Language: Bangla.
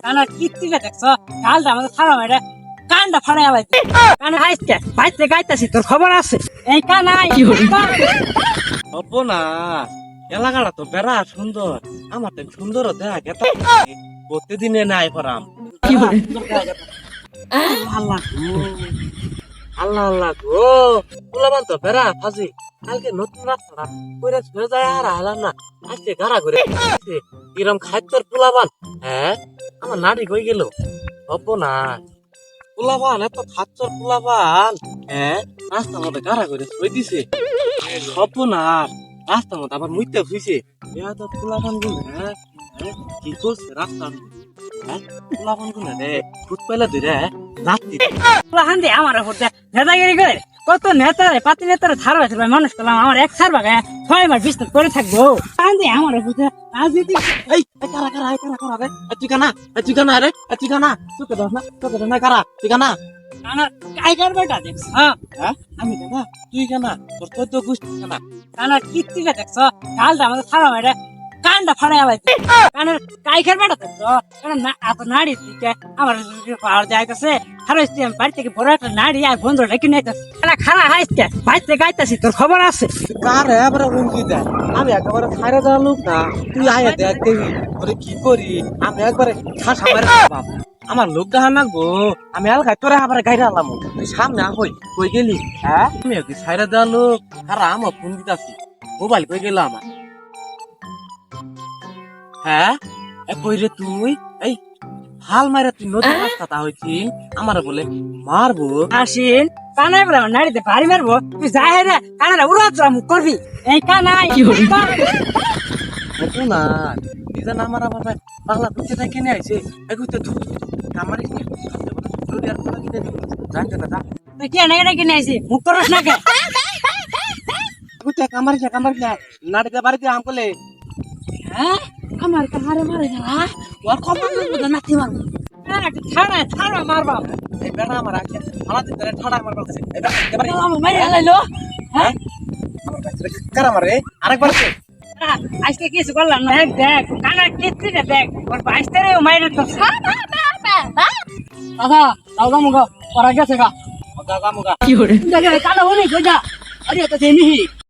কানা কিত্তিটা দেখছো কালটা আমাদের ছাড়া মেরে কানটা ফাড়াই আলাইছে কানা হাইছে বাইতে গাইতাছি তোর খবর আছে এই কানাই হবো না এলাকাটা তো বেড়া সুন্দর আমার তো সুন্দর দেখ এত প্রতিদিনে নাই পারাম আল্লাহ আল্লাহ আল্লাহ গো পোলাবান তো বেড়া ফাজি কালকে নতুন রাস্তাটা কইরা ছুঁয়ে যায় আর আলাম না আজকে গাড়া ঘুরে কিরম খাদ্যর পোলাবান হ্যাঁ আমার নাড়ি কই গেল হবো না পোলাবান এত খাচ্চর পোলাবান হ্যাঁ রাস্তার মধ্যে গাড়া ঘুরে ছুঁয়ে দিছে হবো না রাস্তার মধ্যে আবার মুইতে ফুইছে তো পোলাবান গুলো হ্যাঁ কি করছে রাস্তার হ্যাঁ পোলাবান গুলো রে ফুট পাইলা ধরে রাত্রি হান্দি আমার উপর নেতাগিরি করে কত নেতারে পাতি নেতারে ছাড় হয়েছে মানুষ করলাম আমার এক ছাড় বাগায় 6 মাস বিস্তার করে থাকবো হান্দি আমার উপর রাজনীতি এই কারা কারা কারা রে তুই কানা রে তুই কানা তোকে দাস না কারা তুই কানা কানার কাইকার বেটা দেখছ হ্যাঁ আমি কানা তুই কানা তোর তো গুষ্টি কানা কানার কিত্তিটা দেখছ কালটা আমাদের ছাড়া মেরে কানটা ফাড়াই আলাইছে কানের কাইকার বেটা দেখছ কারণ এত নাড়ি দিকে আমার পাহাড় যাইতেছে হারাইছি আমি বাড়ি থেকে বড় একটা নাড়ি আর বন্ধুরা কিনে আইতাছে খানা হাইছে বাইতে গাইতাছি তোর খবর আছে কার এবার উনকি দেয় আমি একেবারে ছাইরা দেওয়া লোক না তুই আয় দেখ দেখি ওরে কি করি আমি একবারে ঠাস আমার আমার লোক দেখা নাকবো আমি আলগাই তোরে আবার গাইরা আলাম তুই সামনে হই কই গেলি হ্যাঁ আমি কি ছাইরা দেওয়া লোক আর আমার ফোন দিতাছি মোবাইল কই গেল আমার হ্যাঁ কই রে তুই এই হাল মারে তুই নতুন রাস্তাটা হয়েছি আমার বলে মারবো আসিন কানাই বলে আমার নাড়িতে ভারী মারবো তুই যাই রে কানারা উড়াত মুখ করবি এই কানাই না ইজান আমার আবার পাগলা কুচে থেকে কিনে আইছে এগুতে আমার যদি আর কোনো কিনে দিবি জানতে না যা তুই কি এনে কিনে আইছি মুখ করস না কে কুচে কামারিস না নাড়িতে বাড়িতে আম করলে হ্যাঁ আমার কাহারে মারে না ওর খবর না নাতি মারবো ছাড়া মারবা এই বেড়া আমার আছে আমার দিতে ঠাড়া আমার কাছে এবারে আমার মারি আলাইলো হ্যাঁ কারা মারে আরেকবার আজকে কিছু করলাম না দেখ কানা কিস্তিটা দেখ ওর বাইশটারে মাইরে তো দাদা দাদা মুগা পড়া গেছে গা দাদা মুগা কি হরে কানা হনি কই যা আরে তো দেনি